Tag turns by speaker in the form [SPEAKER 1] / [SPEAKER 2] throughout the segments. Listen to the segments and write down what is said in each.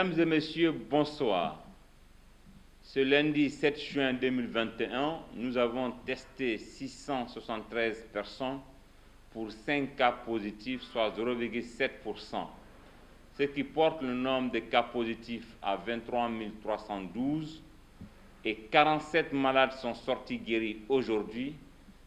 [SPEAKER 1] Mesdames et messieurs, bonsoir. Ce lundi 7 juin 2021, nous avons testé 673 personnes pour 5 cas positifs, soit 0,7%, ce qui porte le nombre de cas positifs à 23 312 et 47 malades sont sortis guéris aujourd'hui,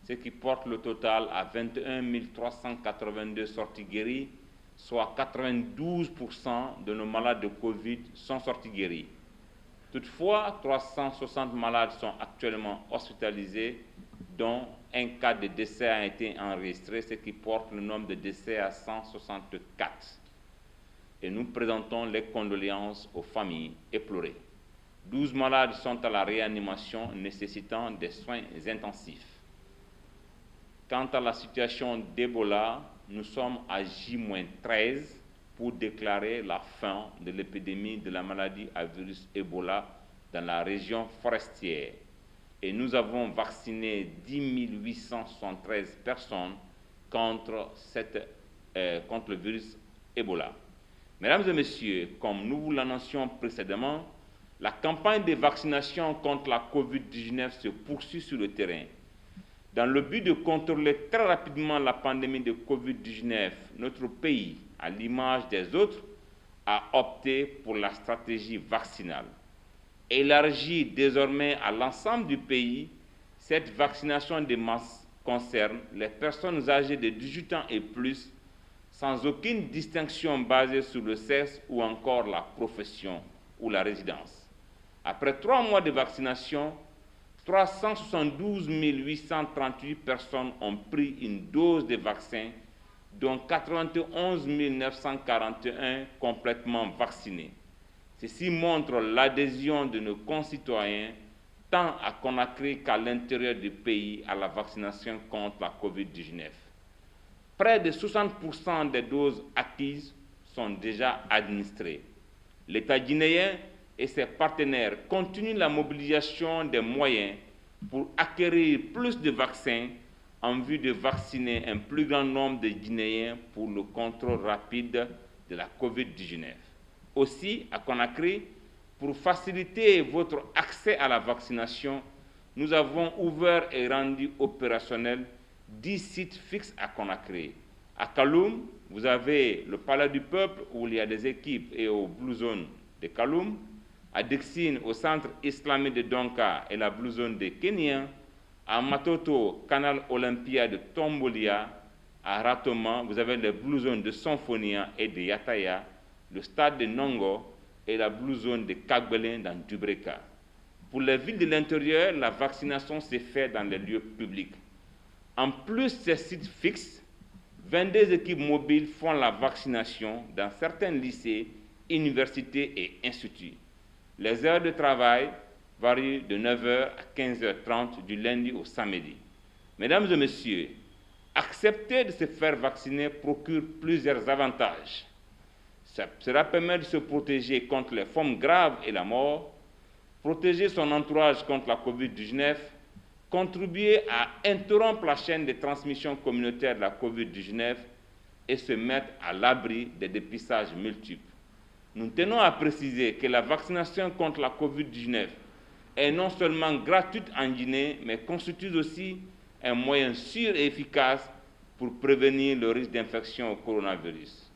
[SPEAKER 1] ce qui porte le total à 21 382 sortis guéris, soit 92% de nos malades de Covid sont sortis guéris. Toutefois, 360 malades sont actuellement hospitalisés, dont un cas de décès a été enregistré, ce qui porte le nombre de décès à 164. Et nous présentons les condoléances aux familles éplorées. 12 malades sont à la réanimation nécessitant des soins intensifs. Quant à la situation d'Ebola, nous sommes à J-13 pour déclarer la fin de l'épidémie de la maladie à virus Ebola dans la région forestière. Et nous avons vacciné 10 873 personnes contre le virus Ebola. Mesdames et messieurs, comme nous vous l'annoncions précédemment, la campagne de vaccination contre la COVID-19 se poursuit sur le terrain. Dans le but de contrôler très rapidement la pandémie de COVID-19, notre pays, à l'image des autres, a opté pour la stratégie vaccinale. Élargie désormais à l'ensemble du pays, cette vaccination de masse concerne les personnes âgées de 18 ans et plus, sans aucune distinction basée sur le sexe ou encore la profession ou la résidence. Après 3 mois de vaccination, 372 838 personnes ont pris une dose de vaccin, dont 91 941 complètement vaccinés. Ceci montre l'adhésion de nos concitoyens, tant à Conakry qu'à l'intérieur du pays, à la vaccination contre la COVID-19. Près de 60% des doses acquises sont déjà administrées. L'État guinéen et ses partenaires continuent la mobilisation des moyens pour acquérir plus de vaccins en vue de vacciner un plus grand nombre de Guinéens pour le contrôle rapide de la COVID-19. Aussi, à Conakry, pour faciliter votre accès à la vaccination, nous avons ouvert et rendu opérationnels 10 sites fixes à Conakry. À Kaloum, vous avez le Palais du Peuple où il y a des équipes et au Blue Zone de Kaloum. À Dixine, au centre islamique de Donka et la Blue Zone de Kenya. À Matoto, Canal Olympia de Tombolia. À Ratoma, vous avez les Blue Zones de Sonfonia et de Yataya, le stade de Nongo et la Blue Zone de Kagbelin dans Dubreka. Pour les villes de l'intérieur, la vaccination s'est faite dans les lieux publics. En plus de ces sites fixes, 22 équipes mobiles font la vaccination dans certains lycées, universités et instituts. Les heures de travail varient de 9h à 15h30 du lundi au samedi. Mesdames et messieurs, accepter de se faire vacciner procure plusieurs avantages. Cela permet de se protéger contre les formes graves et la mort, protéger son entourage contre la COVID-19, contribuer à interrompre la chaîne de transmission communautaire de la COVID-19 et se mettre à l'abri des dépistages multiples. Nous tenons à préciser que la vaccination contre la COVID-19 est non seulement gratuite en Guinée, mais constitue aussi un moyen sûr et efficace pour prévenir le risque d'infection au coronavirus.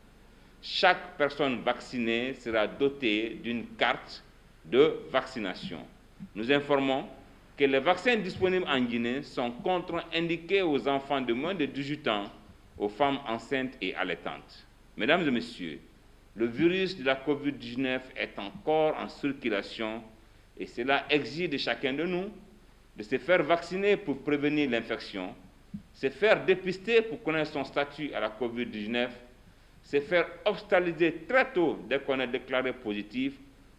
[SPEAKER 1] Chaque personne vaccinée sera dotée d'une carte de vaccination. Nous informons que les vaccins disponibles en Guinée sont contre-indiqués aux enfants de moins de 18 ans, aux femmes enceintes et allaitantes. Mesdames et messieurs, le virus de la COVID-19 est encore en circulation et cela exige de chacun de nous de se faire vacciner pour prévenir l'infection, se faire dépister pour connaître son statut à la COVID-19, se faire hospitaliser très tôt dès qu'on est déclaré positif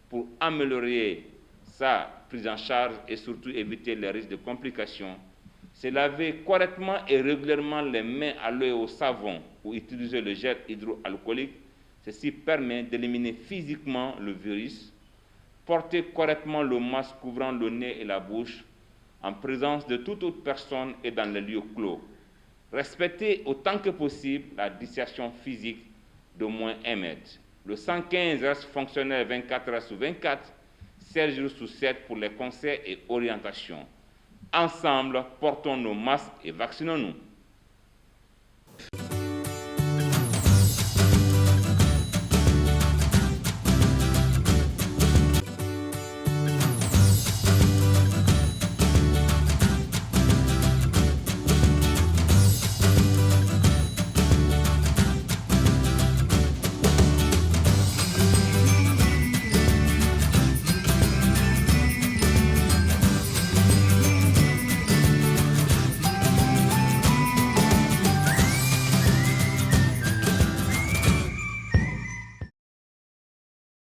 [SPEAKER 1] pour améliorer sa prise en charge et surtout éviter les risques de complications, se laver correctement et régulièrement les mains à l'eau et au savon ou utiliser le gel hydroalcoolique. Ceci permet d'éliminer physiquement le virus, porter correctement le masque couvrant le nez et la bouche en présence de toute autre personne et dans les lieux clos. Respecter autant que possible la distanciation physique d'au moins 1 mètre. Le 115 reste fonctionnel 24 heures sur 24, 7 jours sur 7 pour les conseils et orientations. Ensemble, portons nos masques et vaccinons-nous.